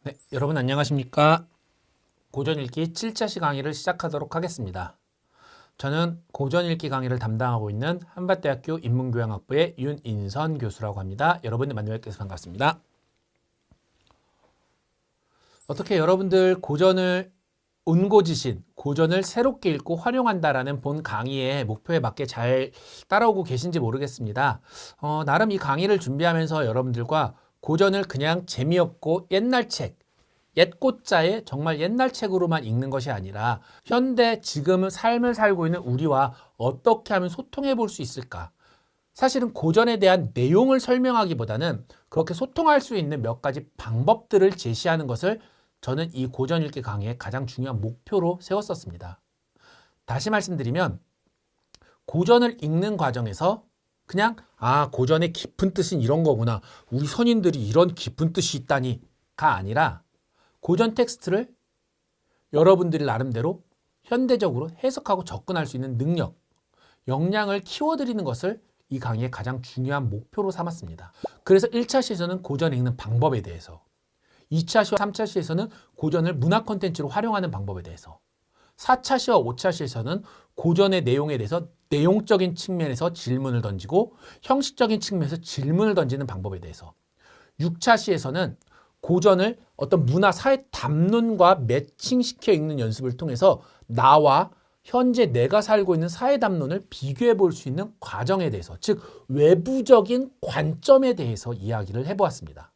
네, 여러분 안녕하십니까? 고전읽기 7차시 강의를 시작하도록 하겠습니다. 저는 고전읽기 강의를 담당하고 있는 한밭대학교 인문교양학부의 윤인선 교수라고 합니다. 여러분들 만나 뵙게 돼서 반갑습니다. 어떻게 여러분들 고전을 온고지신, 고전을 새롭게 읽고 활용한다라는 본 강의의 목표에 맞게 잘 따라오고 계신지 모르겠습니다. 나름 이 강의를 준비하면서 여러분들과 고전을 그냥 재미없고 옛날 책, 옛꽃자의 정말 옛날 책으로만 읽는 것이 아니라 현대 지금은 삶을 살고 있는 우리와 어떻게 하면 소통해 볼 수 있을까? 사실은 고전에 대한 내용을 설명하기보다는 그렇게 소통할 수 있는 몇 가지 방법들을 제시하는 것을 저는 이 고전 읽기 강의의 가장 중요한 목표로 세웠었습니다. 다시 말씀드리면 고전을 읽는 과정에서 그냥 고전의 깊은 뜻은 이런 거구나. 우리 선인들이 이런 깊은 뜻이 있다니가 아니라 고전 텍스트를 여러분들이 나름대로 현대적으로 해석하고 접근할 수 있는 능력, 역량을 키워드리는 것을 이 강의의 가장 중요한 목표로 삼았습니다. 그래서 1차 시에서는 고전 읽는 방법에 대해서, 2차 시와 3차 시에서는 고전을 문화 콘텐츠로 활용하는 방법에 대해서, 4차 시와 5차 시에서는 고전의 내용에 대해서 내용적인 측면에서 질문을 던지고 형식적인 측면에서 질문을 던지는 방법에 대해서, 6차 시에서는 고전을 어떤 문화 사회 담론과 매칭시켜 읽는 연습을 통해서 나와 현재 내가 살고 있는 사회 담론을 비교해 볼 수 있는 과정에 대해서, 즉 외부적인 관점에 대해서 이야기를 해보았습니다.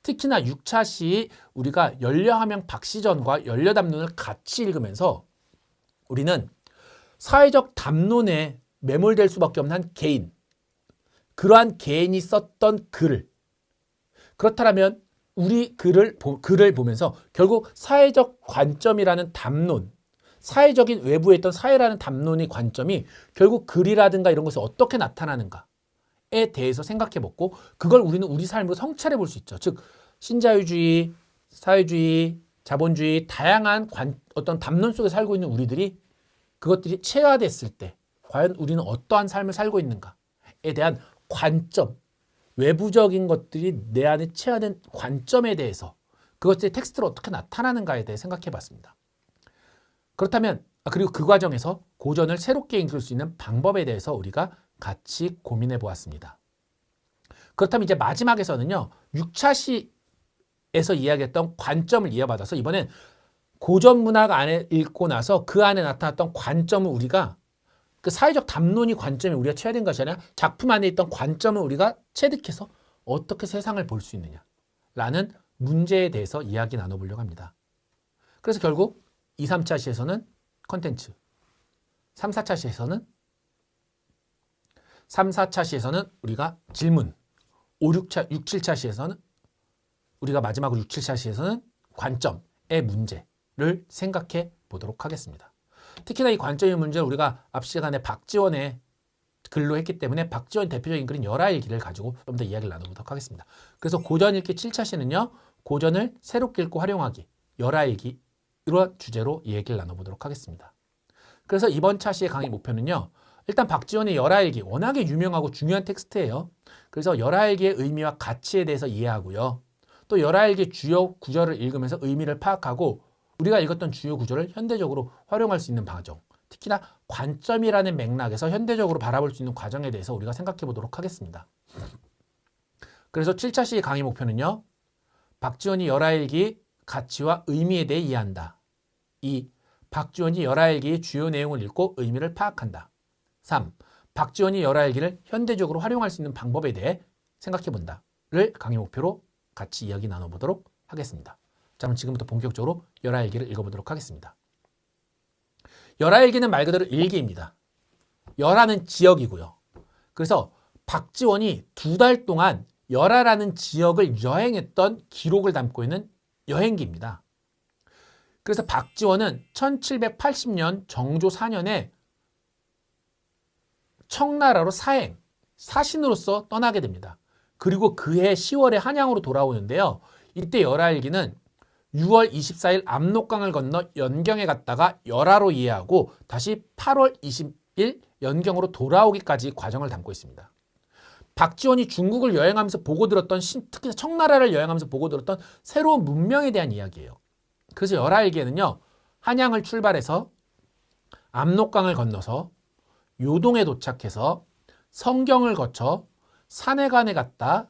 특히나 6차 시 우리가 연려하명 박시전과 연려담론을 같이 읽으면서 우리는 사회적 담론에 매몰될 수밖에 없는 한 개인, 그러한 개인이 썼던 글을, 그렇다면 우리 글을 보면서 결국 사회적 관점이라는 담론, 사회적인 외부에 있던 사회라는 담론의 관점이 결국 글이라든가 이런 것이 어떻게 나타나는가에 대해서 생각해보고 그걸 우리는 우리 삶으로 성찰해 볼 수 있죠. 즉 신자유주의, 사회주의, 자본주의 다양한 어떤 담론 속에 살고 있는 우리들이 그것들이 체화됐을 때 과연 우리는 어떠한 삶을 살고 있는가에 대한 관점, 외부적인 것들이 내 안에 체화된 관점에 대해서 그것들이 텍스트로 어떻게 나타나는가에 대해 생각해 봤습니다. 그렇다면 그리고 그 과정에서 고전을 새롭게 읽을 수 있는 방법에 대해서 우리가 같이 고민해 보았습니다. 그렇다면 이제 마지막에서는요. 6차 시에서 이야기했던 관점을 이어받아서 이번엔 고전 문학 안에 읽고 나서 그 안에 나타났던 관점을 우리가 그 사회적 담론이 관점이 우리가 체화된 것이 아니라 작품 안에 있던 관점을 우리가 체득해서 어떻게 세상을 볼 수 있느냐라는 문제에 대해서 이야기 나눠보려고 합니다. 그래서 결국 2, 3차 시에서는 컨텐츠, 3, 4차 시에서는 우리가 질문, 5, 6차, 6, 7차 시에서는 우리가 마지막으로 6, 7차 시에서는 관점의 문제를 생각해 보도록 하겠습니다. 특히나 이 관점의 문제를 우리가 앞 시간에 박지원의 글로 했기 때문에 박지원 대표적인 글인 열하일기를 가지고 좀 더 이야기를 나눠보도록 하겠습니다. 그래서 고전 읽기 7차 시는요. 고전을 새롭게 읽고 활용하기, 열하일기 이런 주제로 얘기를 나눠보도록 하겠습니다. 그래서 이번 차시의 강의 목표는요. 일단 박지원의 열하일기 워낙에 유명하고 중요한 텍스트예요. 그래서 열하일기의 의미와 가치에 대해서 이해하고요. 또 열하일기 주요 구절을 읽으면서 의미를 파악하고 우리가 읽었던 주요 구조를 현대적으로 활용할 수 있는 과정, 특히나 관점이라는 맥락에서 현대적으로 바라볼 수 있는 과정에 대해서 우리가 생각해 보도록 하겠습니다. 그래서 7차 시의 강의 목표는요. 박지원이 열하일기 가치와 의미에 대해 이해한다. 2. 박지원이 열하일기의 주요 내용을 읽고 의미를 파악한다. 3. 박지원이 열하일기를 현대적으로 활용할 수 있는 방법에 대해 생각해 본다를 강의 목표로 같이 이야기 나눠보도록 하겠습니다. 자, 그럼 지금부터 본격적으로 열하일기를 읽어보도록 하겠습니다. 열하일기는 말 그대로 일기입니다. 열하는 지역이고요. 그래서 박지원이 2달 동안 열하라는 지역을 여행했던 기록을 담고 있는 여행기입니다. 그래서 박지원은 1780년 정조 4년에 청나라로 사신으로서 떠나게 됩니다. 그리고 그해 10월에 한양으로 돌아오는데요. 이때 열하일기는 6월 24일 압록강을 건너 연경에 갔다가 열하로 이해하고 다시 8월 20일 연경으로 돌아오기까지 과정을 담고 있습니다. 박지원이 중국을 여행하면서 보고 들었던 특히 청나라를 여행하면서 보고 들었던 새로운 문명에 대한 이야기예요. 그래서 열하일기에는요. 한양을 출발해서 압록강을 건너서 요동에 도착해서 성경을 거쳐 산해관에 갔다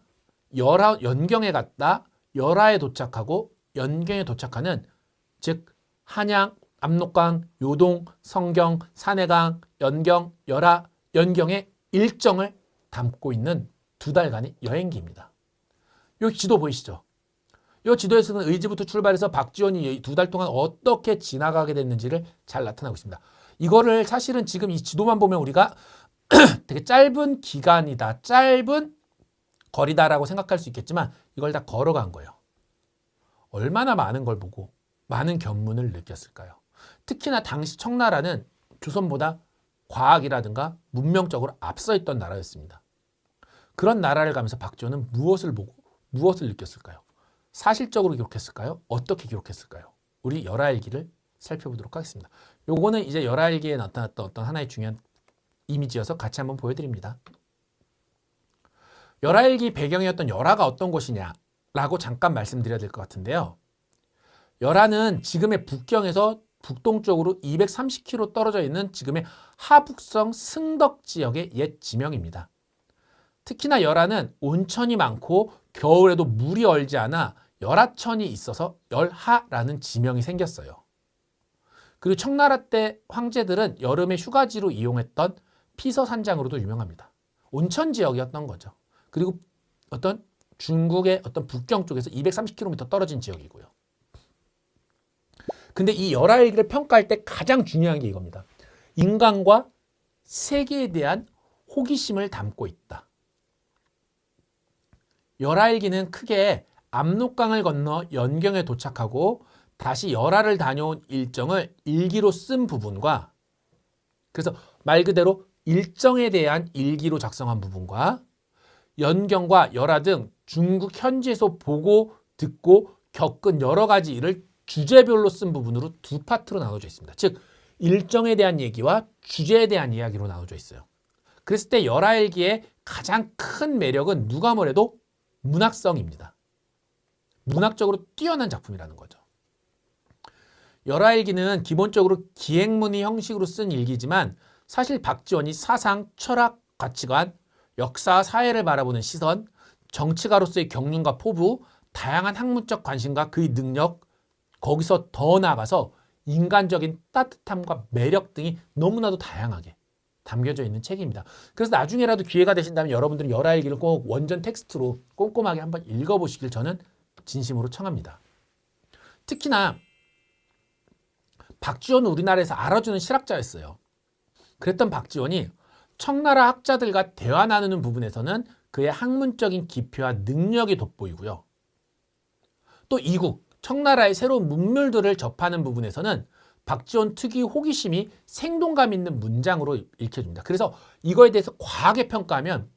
연경에 갔다 열하에 도착하고 연경에 도착하는 즉 한양, 압록강, 요동, 성경, 산해강, 연경, 열하, 연경의 일정을 담고 있는 2달간의 여행기입니다. 이 지도 보이시죠? 이 지도에서는 의지부터 출발해서 박지원이 2달 동안 어떻게 지나가게 됐는지를 잘 나타나고 있습니다. 이거를 사실은 지금 이 지도만 보면 우리가 되게 짧은 기간이다, 짧은 거리다라고 생각할 수 있겠지만 이걸 다 걸어간 거예요. 얼마나 많은 걸 보고 많은 견문을 느꼈을까요? 특히나 당시 청나라는 조선보다 과학이라든가 문명적으로 앞서 있던 나라였습니다. 그런 나라를 가면서 박지원은 무엇을 보고 무엇을 느꼈을까요? 사실적으로 기록했을까요? 어떻게 기록했을까요? 우리 열하일기를 살펴보도록 하겠습니다. 요거는 이제 열하일기에 나타났던 어떤 하나의 중요한 이미지여서 같이 한번 보여드립니다. 열하일기 배경이었던 열하가 어떤 곳이냐라고 잠깐 말씀드려야 될 것 같은데요. 열하는 지금의 북경에서 북동쪽으로 230km 떨어져 있는 지금의 하북성 승덕 지역의 옛 지명입니다. 특히나 열하는 온천이 많고 겨울에도 물이 얼지 않아 열하천이 있어서 열하라는 지명이 생겼어요. 그리고 청나라 때 황제들은 여름에 휴가지로 이용했던 피서산장으로도 유명합니다. 온천 지역이었던 거죠. 그리고 어떤 중국의 어떤 북경 쪽에서 230km 떨어진 지역이고요. 근데 이 열하일기를 평가할 때 가장 중요한 게 이겁니다. 인간과 세계에 대한 호기심을 담고 있다. 열하일기는 크게 압록강을 건너 연경에 도착하고 다시 열하를 다녀온 일정을 일기로 쓴 부분과 그래서 말 그대로 일정에 대한 일기로 작성한 부분과 연경과 열하 등 중국 현지에서 보고 듣고 겪은 여러 가지 일을 주제별로 쓴 부분으로 2파트로 나눠져 있습니다. 즉 일정에 대한 얘기와 주제에 대한 이야기로 나눠져 있어요. 그랬을 때 열하일기의 가장 큰 매력은 누가 뭐래도 문학성입니다. 문학적으로 뛰어난 작품이라는 거죠. 열하일기는 기본적으로 기행문의 형식으로 쓴 일기지만 사실 박지원이 사상, 철학, 가치관, 역사, 사회를 바라보는 시선, 정치가로서의 경륜과 포부, 다양한 학문적 관심과 그의 능력, 거기서 더 나아가서 인간적인 따뜻함과 매력 등이 너무나도 다양하게 담겨져 있는 책입니다. 그래서 나중에라도 기회가 되신다면 여러분들은 열하일기를 꼭 원전 텍스트로 꼼꼼하게 한번 읽어보시길 저는 진심으로 청합니다. 특히나 박지원은 우리나라에서 알아주는 실학자였어요. 그랬던 박지원이 청나라 학자들과 대화 나누는 부분에서는 그의 학문적인 깊이와 능력이 돋보이고요. 또 이국, 청나라의 새로운 문물들을 접하는 부분에서는 박지원 특유의 호기심이 생동감 있는 문장으로 읽혀집니다. 그래서 이거에 대해서 과하게 평가하면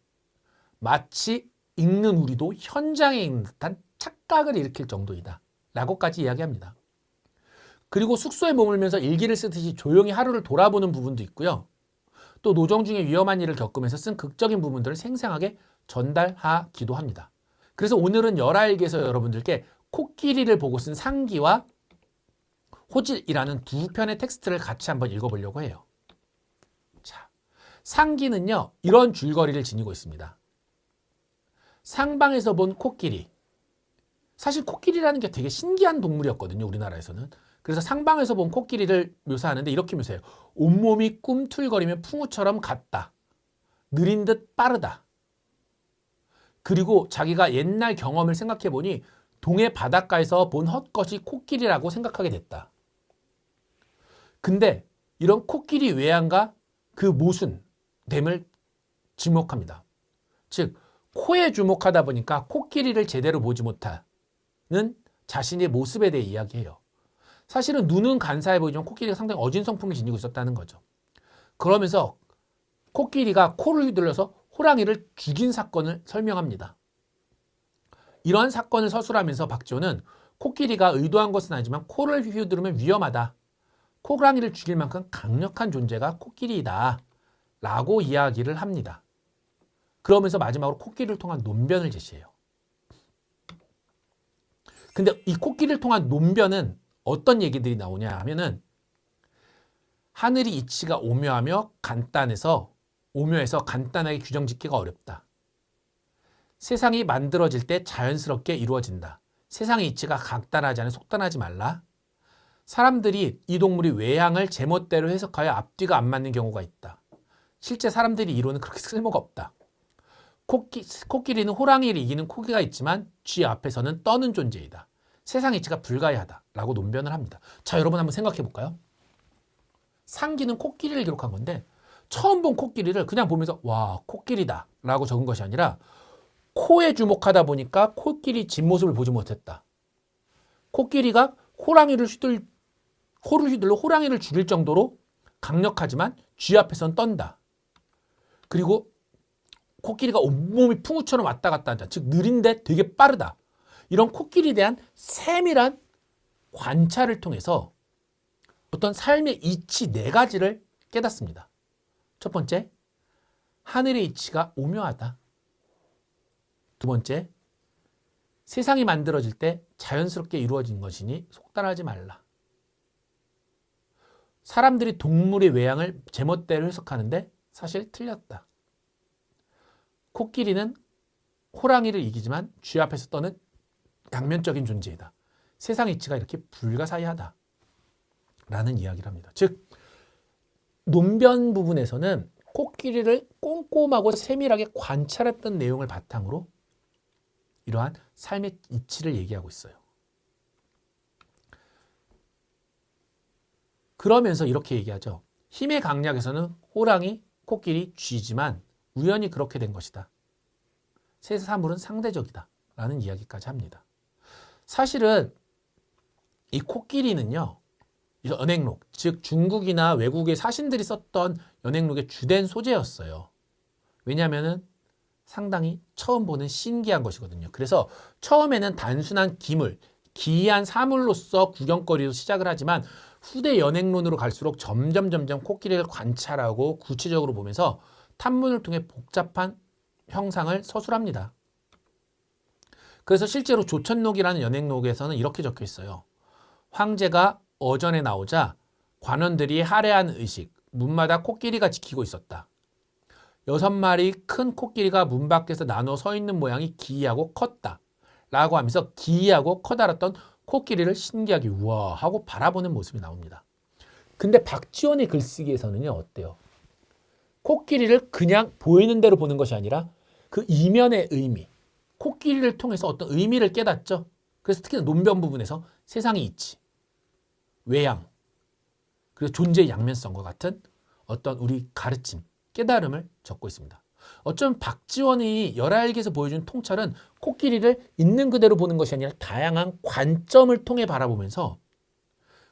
마치 읽는 우리도 현장에 있는 듯한 착각을 일으킬 정도이다 라고까지 이야기합니다. 그리고 숙소에 머물면서 일기를 쓰듯이 조용히 하루를 돌아보는 부분도 있고요. 또 노정 중에 위험한 일을 겪으면서 쓴 극적인 부분들을 생생하게 전달하기도 합니다. 그래서 오늘은 열하일기에서 여러분들께 코끼리를 보고 쓴 상기와 호질이라는 2편의 텍스트를 같이 한번 읽어보려고 해요. 자, 상기는요, 이런 줄거리를 지니고 있습니다. 상방에서 본 코끼리. 사실 코끼리라는 게 되게 신기한 동물이었거든요, 우리나라에서는. 그래서 상방에서 본 코끼리를 묘사하는데 이렇게 묘사해요. 온몸이 꿈틀거리며 풍우처럼 같다. 느린 듯 빠르다. 그리고 자기가 옛날 경험을 생각해보니 동해 바닷가에서 본 헛것이 코끼리라고 생각하게 됐다. 근데 이런 코끼리 외양과 그 모순됨을 지목합니다. 즉 코에 주목하다 보니까 코끼리를 제대로 보지 못하는 자신의 모습에 대해 이야기해요. 사실은 눈은 간사해 보이지만 코끼리가 상당히 어진 성품을 지니고 있었다는 거죠. 그러면서 코끼리가 코를 휘둘러서 호랑이를 죽인 사건을 설명합니다. 이러한 사건을 서술하면서 박지원은 코끼리가 의도한 것은 아니지만 코를 휘두르면 위험하다. 호랑이를 죽일 만큼 강력한 존재가 코끼리이다 라고 이야기를 합니다. 그러면서 마지막으로 코끼리를 통한 논변을 제시해요. 근데 이 코끼리를 통한 논변은 어떤 얘기들이 나오냐 하면은 하늘이 이치가 오묘해서 간단하게 규정짓기가 어렵다. 세상이 만들어질 때 자연스럽게 이루어진다. 세상의 이치가 간단하지 않아 속단하지 말라. 사람들이 이 동물이 외향을 제멋대로 해석하여 앞뒤가 안 맞는 경우가 있다. 실제 사람들이 이론은 그렇게 쓸모가 없다. 코끼리는 호랑이를 이기는 코기가 있지만 쥐 앞에서는 떠는 존재이다. 세상 이치가 불가이하다 라고 논변을 합니다. 자, 여러분 한번 생각해 볼까요? 상기는 코끼리를 기록한 건데 처음 본 코끼리를 그냥 보면서 와, 코끼리다 라고 적은 것이 아니라 코에 주목하다 보니까 코끼리 뒷모습을 보지 못했다. 코끼리가 코를 휘둘러 호랑이를 죽일 정도로 강력하지만 쥐 앞에서는 떤다. 그리고 코끼리가 온몸이 풍우처럼 왔다 갔다 한다. 즉 느린데 되게 빠르다. 이런 코끼리에 대한 세밀한 관찰을 통해서 어떤 삶의 이치 4가지를 깨닫습니다. 첫 번째, 하늘의 이치가 오묘하다. 두 번째, 세상이 만들어질 때 자연스럽게 이루어진 것이니 속단하지 말라. 사람들이 동물의 외향을 제멋대로 해석하는데 사실 틀렸다. 코끼리는 호랑이를 이기지만 쥐 앞에서 떠는 양면적인 존재이다. 세상 이치가 이렇게 불가사의하다. 라는 이야기를 합니다. 즉 논변 부분에서는 코끼리를 꼼꼼하고 세밀하게 관찰했던 내용을 바탕으로 이러한 삶의 이치를 얘기하고 있어요. 그러면서 이렇게 얘기하죠. 힘의 강약에서는 호랑이, 코끼리, 쥐지만 우연히 그렇게 된 것이다. 세 사물은 상대적이다. 라는 이야기까지 합니다. 사실은 이 코끼리는요. 연행록, 즉 중국이나 외국의 사신들이 썼던 연행록의 주된 소재였어요. 왜냐하면 상당히 처음 보는 신기한 것이거든요. 그래서 처음에는 단순한 기물, 기이한 사물로서 구경거리로 시작을 하지만 후대 연행론으로 갈수록 점점 코끼리를 관찰하고 구체적으로 보면서 탐문을 통해 복잡한 형상을 서술합니다. 그래서 실제로 조천록이라는 연행록에서는 이렇게 적혀 있어요. 황제가 어전에 나오자 관원들이 할애한 의식, 문마다 코끼리가 지키고 있었다. 6마리 큰 코끼리가 문 밖에서 나눠 서 있는 모양이 기이하고 컸다. 라고 하면서 기이하고 커다랐던 코끼리를 신기하게 우와 하고 바라보는 모습이 나옵니다. 근데 박지원의 글쓰기에서는요, 어때요? 코끼리를 그냥 보이는 대로 보는 것이 아니라 그 이면의 의미, 코끼리를 통해서 어떤 의미를 깨닫죠. 그래서 특히 논변 부분에서 세상의 이치, 외양, 그리고 존재의 양면성과 같은 어떤 우리 가르침, 깨달음을 적고 있습니다. 어쩌면 박지원이 열하일기에서 보여준 통찰은 코끼리를 있는 그대로 보는 것이 아니라 다양한 관점을 통해 바라보면서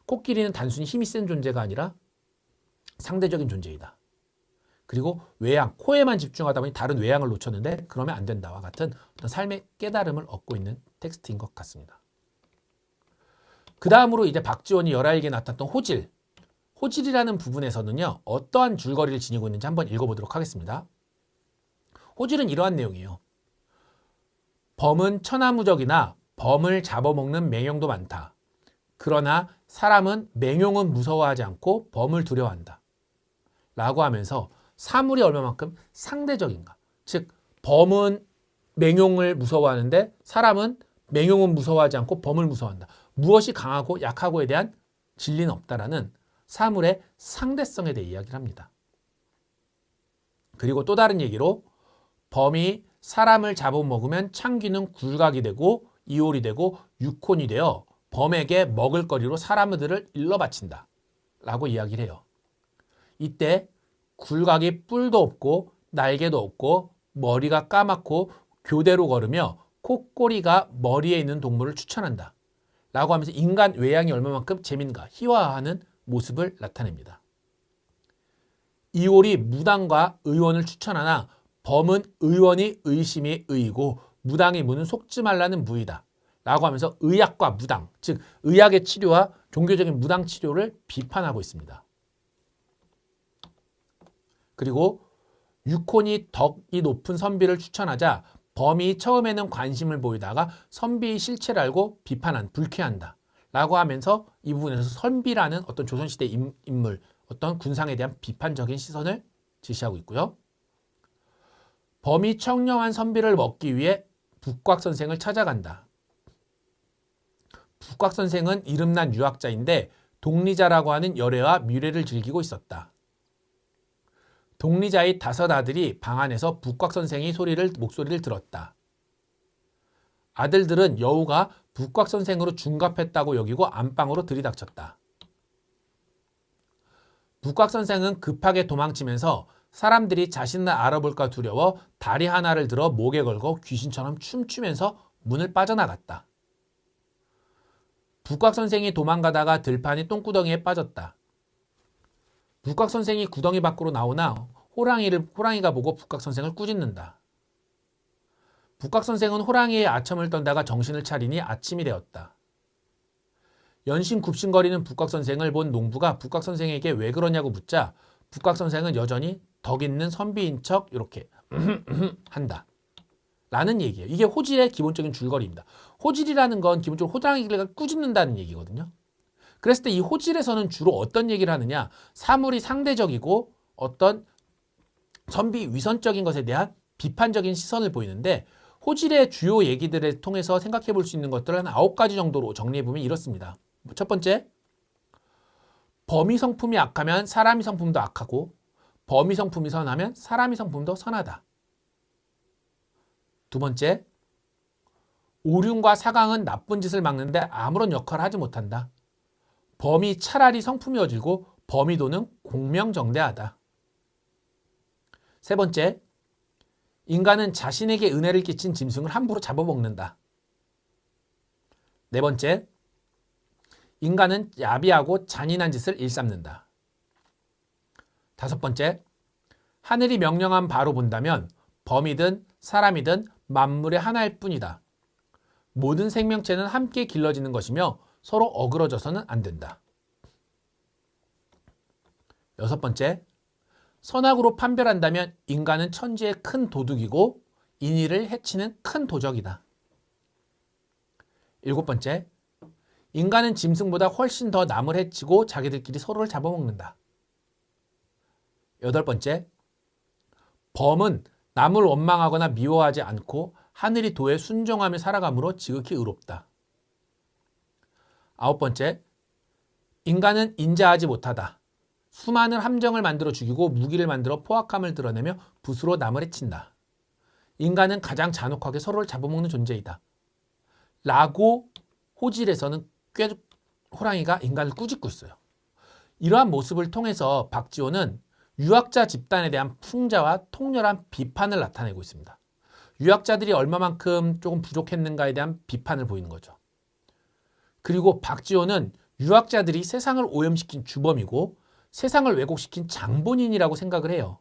코끼리는 단순히 힘이 센 존재가 아니라 상대적인 존재이다. 그리고 외양, 코에만 집중하다 보니 다른 외양을 놓쳤는데 그러면 안 된다와 같은 어떤 삶의 깨달음을 얻고 있는 텍스트인 것 같습니다. 그 다음으로 이제 박지원이 열하일기에 나타났던 호질. 호질이라는 부분에서는요, 어떠한 줄거리를 지니고 있는지 한번 읽어보도록 하겠습니다. 호질은 이러한 내용이에요. 범은 천하무적이나 범을 잡아먹는 맹용도 많다. 그러나 사람은 맹용은 무서워하지 않고 범을 두려워한다. 라고 하면서 사물이 얼마만큼 상대적인가. 즉 범은 맹용을 무서워하는데 사람은 맹용은 무서워하지 않고 범을 무서워한다. 무엇이 강하고 약하고에 대한 진리는 없다라는 사물의 상대성에 대해 이야기를 합니다. 그리고 또 다른 얘기로 범이 사람을 잡아먹으면 창귀는 굴각이 되고 이홀이 되고 육혼이 되어 범에게 먹을거리로 사람들을 일러 바친다 라고 이야기를 해요. 이때 굴각이 뿔도 없고 날개도 없고 머리가 까맣고 교대로 걸으며 콧꼬리가 머리에 있는 동물을 추천한다 라고 하면서 인간 외양이 얼마만큼 재민가 희화화하는 모습을 나타냅니다. 이홀이 무당과 의원을 추천하나 범은 의원이 의심이 의이고 무당이 무는 속지 말라는 무이다 라고 하면서 의학과 무당, 즉 의학의 치료와 종교적인 무당 치료를 비판하고 있습니다. 그리고 유콘이 덕이 높은 선비를 추천하자 범이 처음에는 관심을 보이다가 선비의 실체를 알고 비판한, 불쾌한다 라고 하면서 이 부분에서 선비라는 어떤 조선시대 인물, 어떤 군상에 대한 비판적인 시선을 제시하고 있고요. 범이 청렴한 선비를 먹기 위해 북곽선생을 찾아간다. 북곽선생은 이름난 유학자인데 독리자라고 하는 열애와 묘례를 즐기고 있었다. 독리자의 5 아들이 방 안에서 북곽선생의 목소리를 들었다. 아들들은 여우가 북곽선생으로 중갑했다고 여기고 안방으로 들이닥쳤다. 북곽선생은 급하게 도망치면서 사람들이 자신을 알아볼까 두려워 다리 하나를 들어 목에 걸고 귀신처럼 춤추면서 문을 빠져나갔다. 북곽선생이 도망가다가 들판이 똥구덩이에 빠졌다. 북곽선생이 구덩이 밖으로 나오나 호랑이가 보고 북곽선생을 꾸짖는다. 북곽선생은 호랑이의 아첨을 떤다가 정신을 차리니 아침이 되었다. 연신 굽신거리는 북곽선생을 본 농부가 북곽선생에게 왜 그러냐고 묻자 북곽선생은 여전히 덕 있는 선비인 척 이렇게 한다 라는 얘기예요. 이게 호질의 기본적인 줄거리입니다. 호질이라는 건 기본적으로 호랑이가 꾸짖는다는 얘기거든요. 그랬을 때 이 호질에서는 주로 어떤 얘기를 하느냐, 사물이 상대적이고 어떤 선비 위선적인 것에 대한 비판적인 시선을 보이는데, 호질의 주요 얘기들을 통해서 생각해 볼 수 있는 것들을 한 9가지 정도로 정리해 보면 이렇습니다. 첫 번째, 범이 성품이 악하면 사람이 성품도 악하고 범이 성품이 선하면 사람이 성품도 선하다. 두 번째, 오륜과 사강은 나쁜 짓을 막는데 아무런 역할을 하지 못한다. 범이 차라리 성품이 어지고 범이도는 공명정대하다. 세 번째, 인간은 자신에게 은혜를 끼친 짐승을 함부로 잡아먹는다. 네 번째, 인간은 야비하고 잔인한 짓을 일삼는다. 다섯 번째, 하늘이 명령한 바로 본다면 범이든 사람이든 만물의 하나일 뿐이다. 모든 생명체는 함께 길러지는 것이며 서로 어그러져서는 안 된다. 여섯 번째, 선악으로 판별한다면 인간은 천지의 큰 도둑이고 인의를 해치는 큰 도적이다. 일곱 번째, 인간은 짐승보다 훨씬 더 남을 해치고 자기들끼리 서로를 잡아먹는다. 여덟 번째, 범은 남을 원망하거나 미워하지 않고 하늘이 도에 순종하며 살아가므로 지극히 의롭다. 아홉 번째, 인간은 인자하지 못하다. 수많은 함정을 만들어 죽이고 무기를 만들어 포악함을 드러내며 붓으로 남을 해친다. 인간은 가장 잔혹하게 서로를 잡아먹는 존재이다. 라고 호질에서는 호랑이가 인간을 꾸짖고 있어요. 이러한 모습을 통해서 박지호는 유학자 집단에 대한 풍자와 통렬한 비판을 나타내고 있습니다. 유학자들이 얼마만큼 조금 부족했는가에 대한 비판을 보이는 거죠. 그리고 박지호는 유학자들이 세상을 오염시킨 주범이고 세상을 왜곡시킨 장본인이라고 생각을 해요.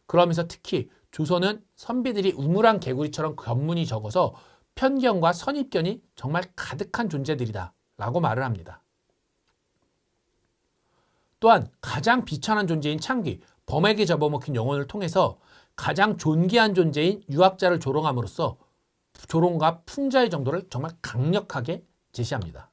그러면서 특히 조선은 선비들이 우물안 개구리처럼 견문이 적어서 편견과 선입견이 정말 가득한 존재들이다 라고 말을 합니다. 또한 가장 비천한 존재인 창귀, 범에게 잡아먹힌 영혼을 통해서 가장 존귀한 존재인 유학자를 조롱함으로써 조롱과 풍자의 정도를 정말 강력하게 제시합니다.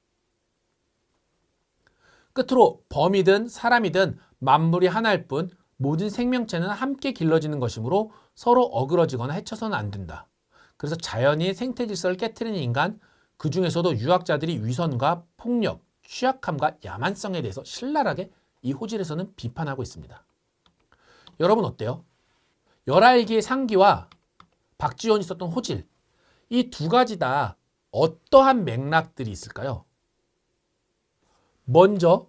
끝으로 범이든 사람이든 만물이 하나일 뿐 모든 생명체는 함께 길러지는 것이므로 서로 어그러지거나 해쳐서는 안 된다. 그래서 자연이 생태 질서를 깨트리는 인간, 그 중에서도 유학자들이 위선과 폭력, 취약함과 야만성에 대해서 신랄하게 이 호질에서는 비판하고 있습니다. 여러분 어때요? 열알기의 상기와 박지원이 썼던 호질, 이 두 가지 다 어떠한 맥락들이 있을까요? 먼저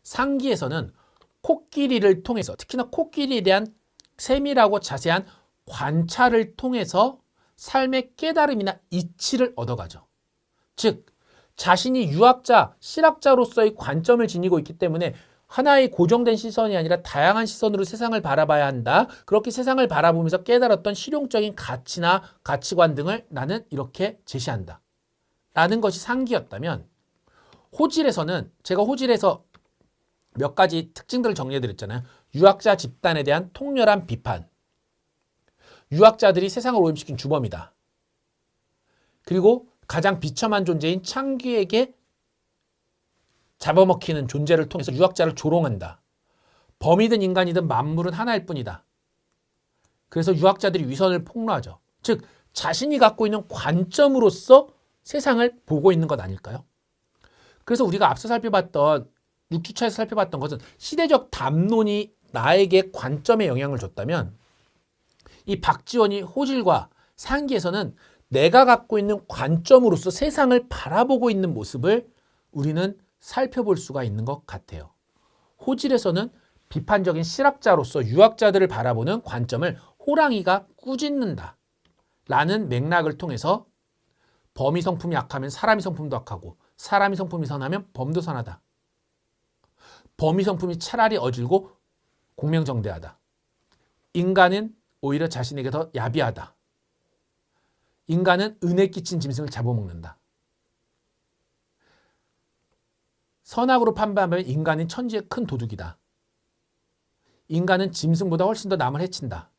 상기에서는 코끼리를 통해서, 특히나 코끼리에 대한 세밀하고 자세한 관찰을 통해서 삶의 깨달음이나 이치를 얻어가죠. 즉 자신이 유학자, 실학자로서의 관점을 지니고 있기 때문에 하나의 고정된 시선이 아니라 다양한 시선으로 세상을 바라봐야 한다. 그렇게 세상을 바라보면서 깨달았던 실용적인 가치나 가치관 등을 나는 이렇게 제시한다. 라는 것이 상기였다면, 호질에서는 제가 호질에서 몇 가지 특징들을 정리해드렸잖아요. 유학자 집단에 대한 통렬한 비판, 유학자들이 세상을 오염시킨 주범이다. 그리고 가장 비참한 존재인 창귀에게 잡아먹히는 존재를 통해서 유학자를 조롱한다. 범이든 인간이든 만물은 하나일 뿐이다. 그래서 유학자들이 위선을 폭로하죠. 즉 자신이 갖고 있는 관점으로서 세상을 보고 있는 것 아닐까요? 그래서 우리가 앞서 살펴봤던 6주차에서 살펴봤던 것은 시대적 담론이 나에게 관점에 영향을 줬다면 이 박지원이 호질과 상기에서는 내가 갖고 있는 관점으로서 세상을 바라보고 있는 모습을 우리는 살펴볼 수가 있는 것 같아요. 호질에서는 비판적인 실학자로서 유학자들을 바라보는 관점을 호랑이가 꾸짖는다 라는 맥락을 통해서 범이 성품이 악하면 사람이 성품도 악하고 사람이 성품이 선하면 범도 선하다. 범이 성품이 차라리 어질고 공명정대하다. 인간은 오히려 자신에게 더 야비하다. 인간은 은혜 끼친 짐승을 잡아먹는다. 선악으로 판단하면 인간은 천지의 큰 도둑이다. 인간은 짐승보다 훨씬 더 남을 해친다.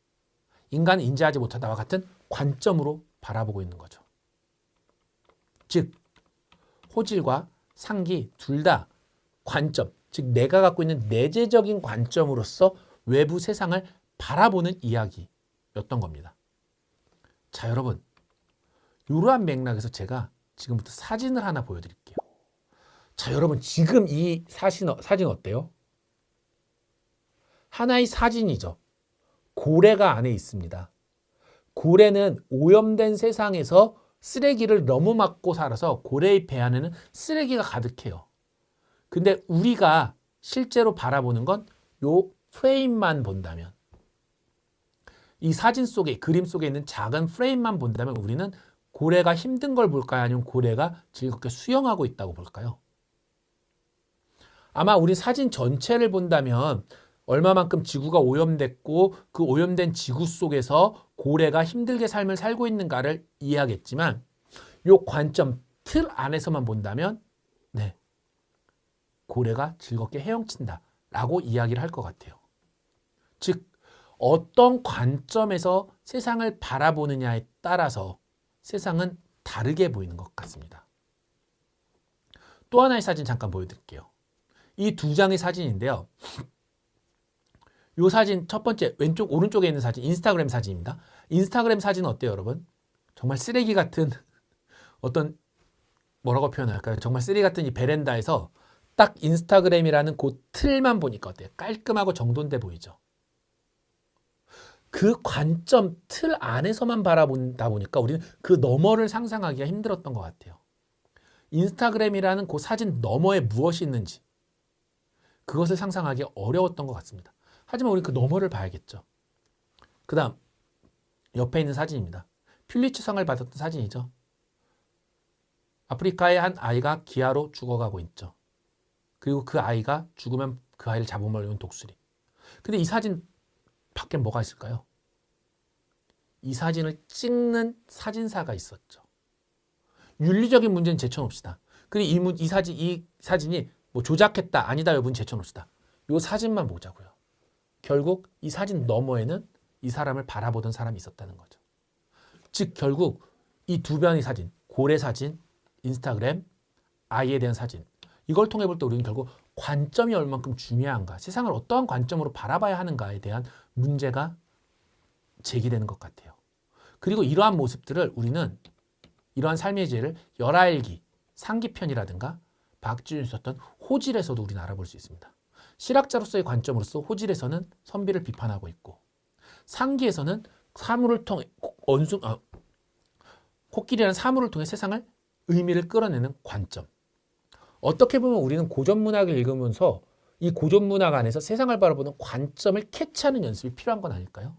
인간은 인지하지 못하다와 같은 관점으로 바라보고 있는 거죠. 즉 호질과 상기 둘 다 관점, 즉 내가 갖고 있는 내재적인 관점으로서 외부 세상을 바라보는 이야기였던 겁니다. 자, 여러분, 이러한 맥락에서 제가 지금부터 사진을 하나 보여드릴게요. 자, 여러분, 지금 이 사진 어때요? 하나의 사진이죠. 고래가 안에 있습니다. 고래는 오염된 세상에서 쓰레기를 너무 맞고 살아서 고래의 배 안에는 쓰레기가 가득해요. 근데 우리가 실제로 바라보는 건 요 프레임만 본다면, 이 사진 속에, 그림 속에 있는 작은 프레임만 본다면 우리는 고래가 힘든 걸 볼까요? 아니면 고래가 즐겁게 수영하고 있다고 볼까요? 아마 우리 사진 전체를 본다면 얼마만큼 지구가 오염됐고 그 오염된 지구 속에서 고래가 힘들게 삶을 살고 있는가를 이해하겠지만 요 관점 틀 안에서만 본다면 네, 고래가 즐겁게 헤엄친다 라고 이야기를 할 것 같아요. 즉 어떤 관점에서 세상을 바라보느냐에 따라서 세상은 다르게 보이는 것 같습니다. 또 하나의 사진 잠깐 보여드릴게요. 이 두 장의 사진인데요. 이 사진 첫 번째 왼쪽 오른쪽에 있는 사진 인스타그램 사진입니다. 인스타그램 사진은 어때요, 여러분? 정말 쓰레기 같은 어떤 뭐라고 표현할까요? 정말 쓰레기 같은 이 베란다에서 딱 인스타그램이라는 그 틀만 보니까 어때요? 깔끔하고 정돈돼 보이죠? 그 관점 틀 안에서만 바라본다 보니까 우리는 그 너머를 상상하기가 힘들었던 것 같아요. 인스타그램이라는 그 사진 너머에 무엇이 있는지 그것을 상상하기 어려웠던 것 같습니다. 하지만 우리는 그 너머를 봐야겠죠. 그 다음 옆에 있는 사진입니다. 퓰리츠상을 받았던 사진이죠. 아프리카의 한 아이가 기아로 죽어가고 있죠. 그리고 그 아이가 죽으면 그 아이를 잡아먹는 독수리. 근데 이 사진 밖에 뭐가 있을까요? 이 사진을 찍는 사진사가 있었죠. 윤리적인 문제는 제쳐놓읍시다. 그리고 이 사진이 뭐 조작했다 아니다 여부는 제쳐놓읍시다. 이 사진만 보자고요. 결국 이 사진 너머에는 이 사람을 바라보던 사람이 있었다는 거죠. 즉 결국 이 두 변의 사진, 고래 사진, 인스타그램, 아이에 대한 사진 이걸 통해 볼 때 우리는 결국 관점이 얼만큼 중요한가, 세상을 어떠한 관점으로 바라봐야 하는가에 대한 문제가 제기되는 것 같아요. 그리고 이러한 모습들을 우리는 이러한 삶의 지혜를 열알기, 상기편이라든가 박지윤이 썼던 호질에서도 우리는 알아볼 수 있습니다. 실학자로서의 관점으로서 호질에서는 선비를 비판하고 있고 상기에서는 사물을 통해 코끼리라는 사물을 통해 세상을 의미를 끌어내는 관점. 어떻게 보면 우리는 고전문학을 읽으면서 이 고전문학 안에서 세상을 바라보는 관점을 캐치하는 연습이 필요한 건 아닐까요?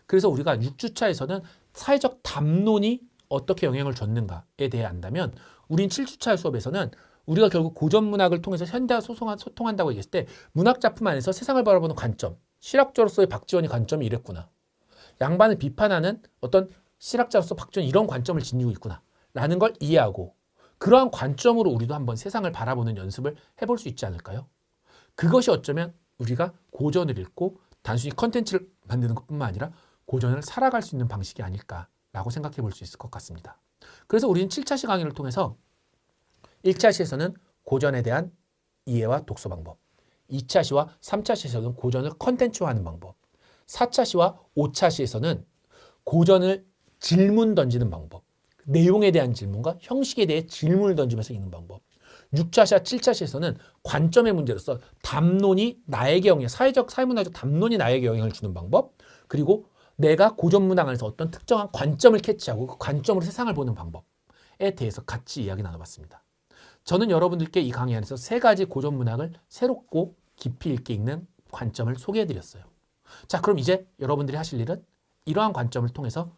그래서 우리가 6주차에서는 사회적 담론이 어떻게 영향을 줬는가에 대해 안다면 우린 7주차 수업에서는 우리가 결국 고전문학을 통해서 현대와 소통한다고 얘기했을 때 문학작품 안에서 세상을 바라보는 관점, 실학자로서의 박지원의 관점이 이랬구나. 양반을 비판하는 어떤 실학자로서 박지원이 이런 관점을 지니고 있구나 라는 걸 이해하고 그러한 관점으로 우리도 한번 세상을 바라보는 연습을 해볼 수 있지 않을까요? 그것이 어쩌면 우리가 고전을 읽고 단순히 컨텐츠를 만드는 것뿐만 아니라 고전을 살아갈 수 있는 방식이 아닐까라고 생각해 볼 수 있을 것 같습니다. 그래서 우리는 7차 시 강의를 통해서 1차 시에서는 고전에 대한 이해와 독서 방법, 2차 시와 3차 시에서는 고전을 컨텐츠화하는 방법, 4차 시와 5차 시에서는 고전을 질문 던지는 방법, 내용에 대한 질문과 형식에 대해 질문을 던지면서 읽는 방법, 6차 시와 7차 시에서는 관점의 문제로서 담론이 나에게 영향, 사회문화적 담론이 나에게 영향을 주는 방법, 그리고 내가 고전 문학 안에서 어떤 특정한 관점을 캐치하고 그 관점으로 세상을 보는 방법에 대해서 같이 이야기 나눠봤습니다. 저는 여러분들께 이 강의 안에서 3가지 고전 문학을 새롭고 깊이 있게 읽는 관점을 소개해드렸어요. 자, 그럼 이제 여러분들이 하실 일은 이러한 관점을 통해서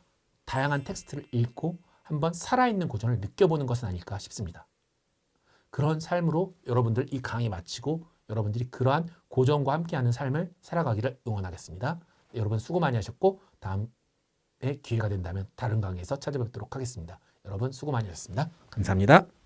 다양한 텍스트를 읽고 한번 살아있는 고전을 느껴보는 것은 아닐까 싶습니다. 그런 삶으로 여러분들 이 강의 마치고 여러분들이 그러한 고전과 함께하는 삶을 살아가기를 응원하겠습니다. 여러분 수고 많이 하셨고 다음에 기회가 된다면 다른 강의에서 찾아뵙도록 하겠습니다. 여러분 수고 많이 하셨습니다. 감사합니다.